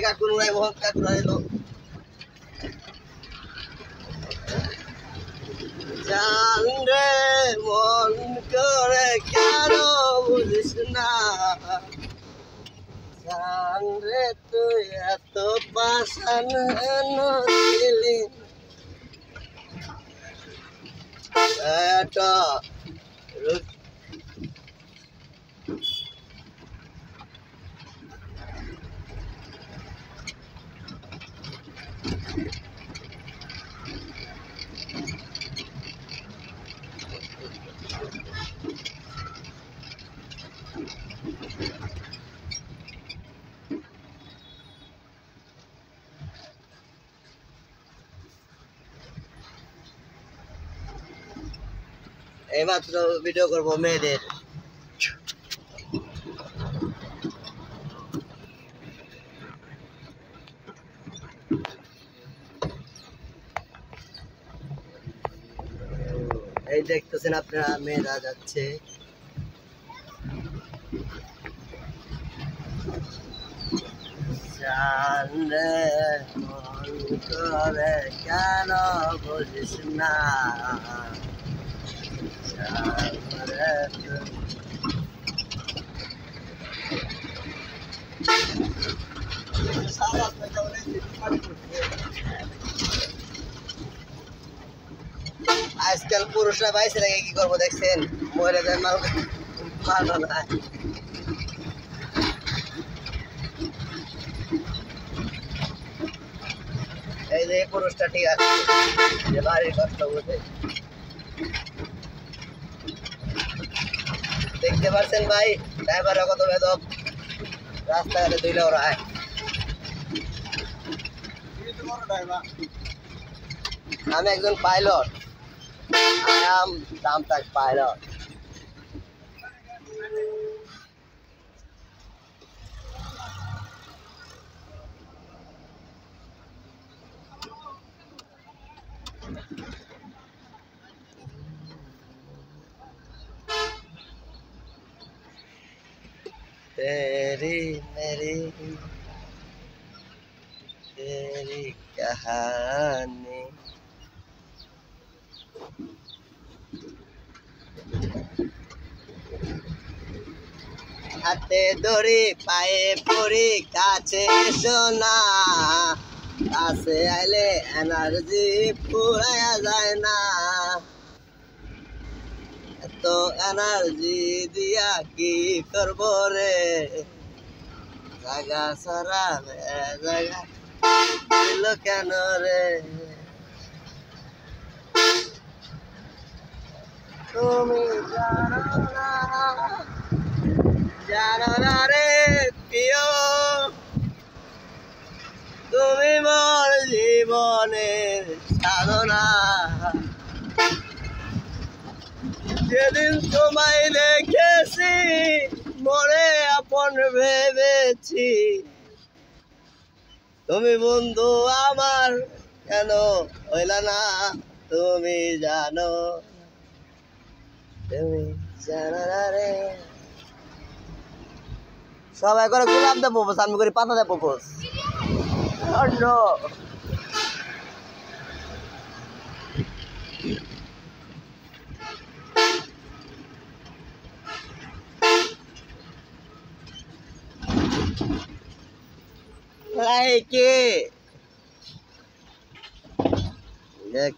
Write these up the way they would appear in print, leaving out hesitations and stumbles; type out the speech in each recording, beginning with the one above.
কাকুর নাই বহুত কাকুর আইলো জান রে মন করে কেন বুঝিস না জান রে তুই এত পাশান দিলি এটা এইমাত্র ভিডিও করবো মেয়েদের এই দেখতেছেন আপনারা মেয়েরা যাচ্ছে জান রে মন করে কেন বুঝিস না আজকাল পুরুষরা বাইসে রেখে কি করবো দেখছেন মরে যায় মাল ভালো না এই যে পুরুষটা ঠিক আছে যে বাড়ির কষ্ট বুঝে দেখতে পাচ্ছেন ভাই ড্রাইভাররা কত বেদব রাস্তাঘাটে ধুইলে ওরা আমি একজন pilot I am Damtak pilot. तेरी मेरी तेरी कहानी হাতে ধরি পায়ে পড়ি কাছে এসো না কাছে আইলে এনার্জি ফুরায়া যায় না এত এনার্জি দিয়া কি করবো রে জায়গা সারা জায়গা দিল কেন রে তুমি জানো না রে প্রিয় তুমি মোর জীবনের সাধনা যেদিন তোমায় দেখেছি মনে আপন ভেবেছি তুমি বন্ধু আমার কেন হইলা না তুমি জানো না রে সবাই করে গোলাপ দেব আমি করি পাতা দেব পোষ like it. Được.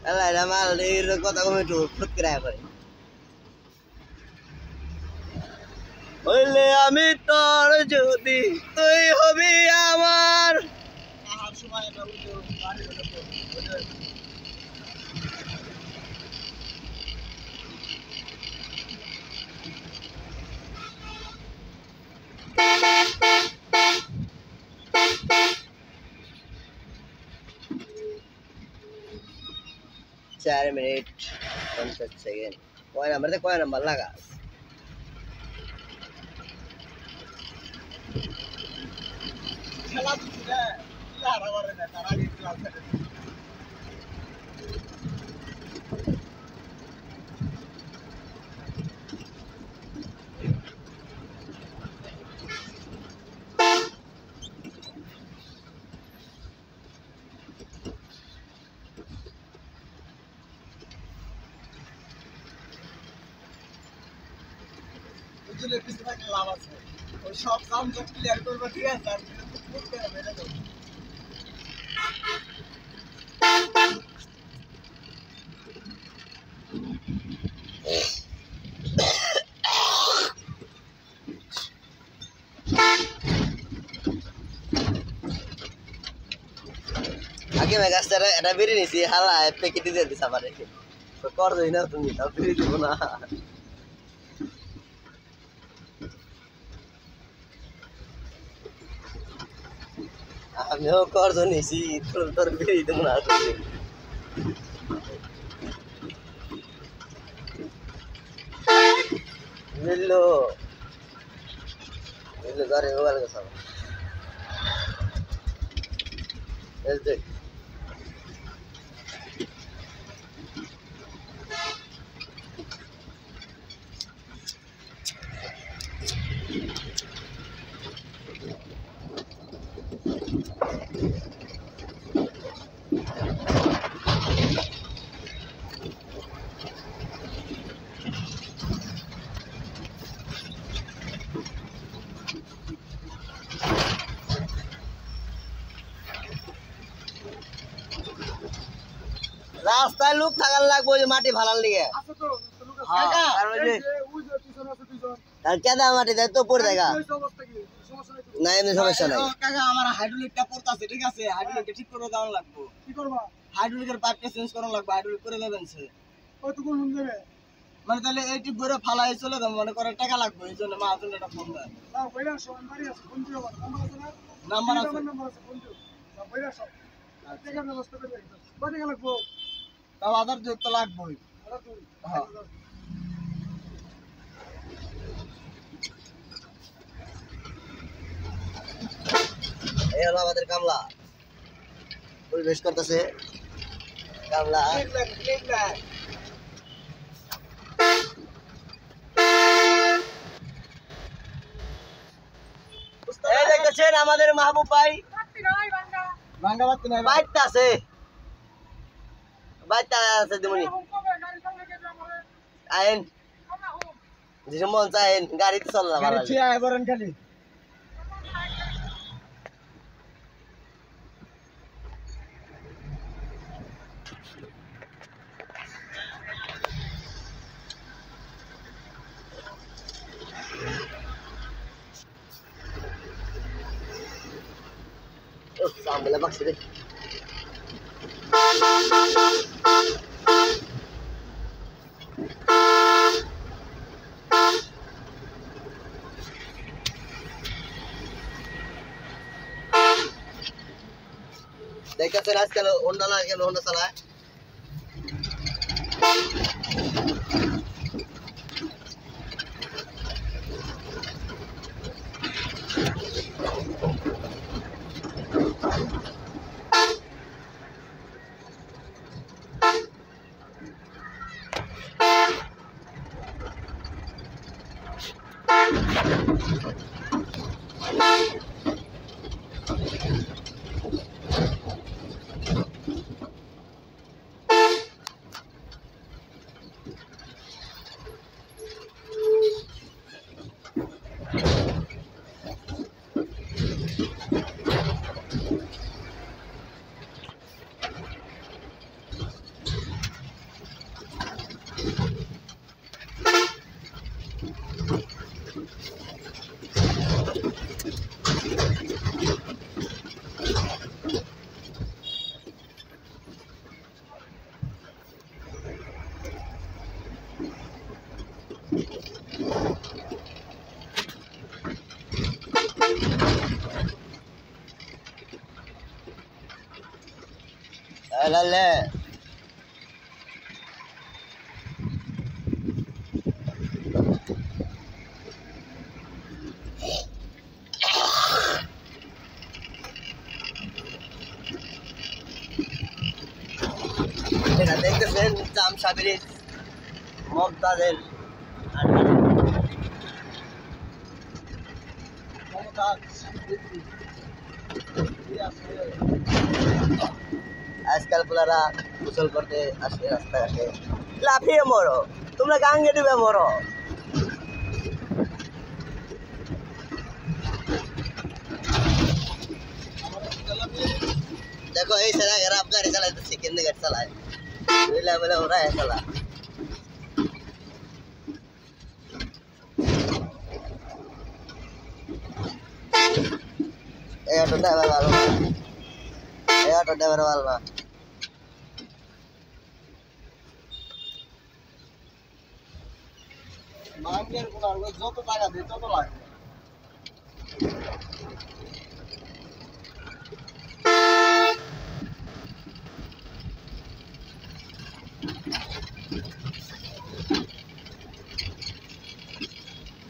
Đó là đam mê đi có tao có chuột thích cái đẹp rồi. বলে আমি তোর যদি তুই হবি আমার चार मिनट 50 सेकेंड कोई नंबर लगा খেলা দিচ্ছে না খেলা করে না তারা বুঝলে পিছনে একটা লাভ আছে ওই সব কাম সব ক্লিয়ার করবো ঠিক আছে আর করতে হবে এটা তো আগে मैं गास्टर এটা বেরি নিছি হালা প্যাকেট দিয়ে দিছ আমারে তো কর দেই না তুমি তাও বেরি দিব না আমিও কর নিছি তোর বেরি দিব না তুমি মিললো মিললো ঘরে মোবাইল গেছে এই দেখ রাস্তায় লোক থাকার লাগবে ওই মাটি ভাড়ার লিগে আছে তো লোক আছে কাকা আর ওই যে পিছনে আছে পিছন আর কেদা মাটি দেয় তো পড়ে জায়গা না এমনি সমস্যা নাই কাকা আমার হাইড্রোলিকটা পড়তাছে ঠিক আছে হাইড্রোলিকটা ঠিক করে দাও লাগবে কি করবা হাইড্রোলিকের পাইপটা চেঞ্জ করা লাগবে হাইড্রোলিক করে দেবেন সে কত কোন দেবে মানে তাহলে এই টিপ ভরে ফালাই চলে দাও মনে করে টাকা লাগবে এইজন্য মাহাজন এটা ফোন দেয় না কইরা সব বাড়ি আছে ফোন দিও নাম্বার আছে না নাম্বার আছে ফোন দিও না কইরা সব টাকা ব্যবস্থা করে একদম কত টাকা লাগবে তাও আধার যোগ তো লাগবেই হ্যাঁ এই হলো আমাদের কামলা পরিবেশ করতেছে কামলা এই দেখতেছেন আমাদের মাহবুব ভাই ভাঙ্গা বাতি নাই বাইতে আছে বাইতে আছে দিমনি আইন যে মন চাইন গাড়িতে চললা গাড়ি ছি আয় বরন খালি Sambil bak sini. देखा सर आजकल होंडा ना आजकल होंडा चला है Lale. দেখতেছেন জাম সাবির মমতাজের আজকাল পোলারা গোসল করতে আসে রাস্তাঘাটে লাফিয়ে মরো, তোমরা গাঙ্গে ডুবে মরো। देखो এই সারা খারাপ গাড়ি চালাইতেছে, কেমনে গাড়ি চালায় বুঝলা বলে ওরা চালা। এই অটো ড্রাইভার ভালো না, এই অটো ড্রাইভার ভালো না। মাঙ্গের কোন যত টাকা দেয় তত লাগে।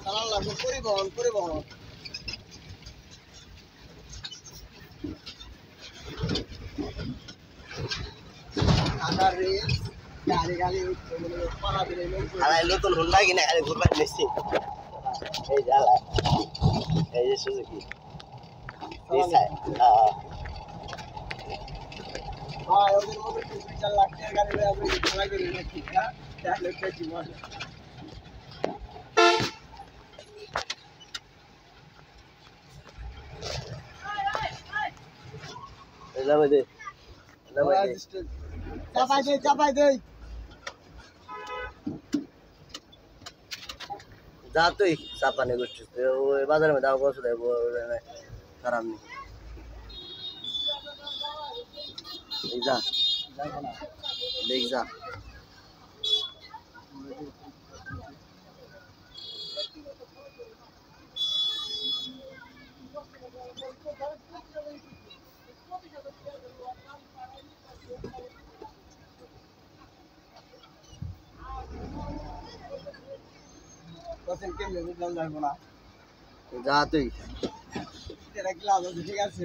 চালান লাগবে পরিবহন পরিবহন। নতুন হুন্ডা কিনে খালি ঘুরবার নিচ্ছি। এই জ্বালা এই যে সুজুকি চাপাই দে চাপাই দে যা তুই চাপানি করছিস ওই বাজারের মধ্যে আমার বসে দেয় খারাপ নেই যা দেখ যা যা তুই ঠিক আছে।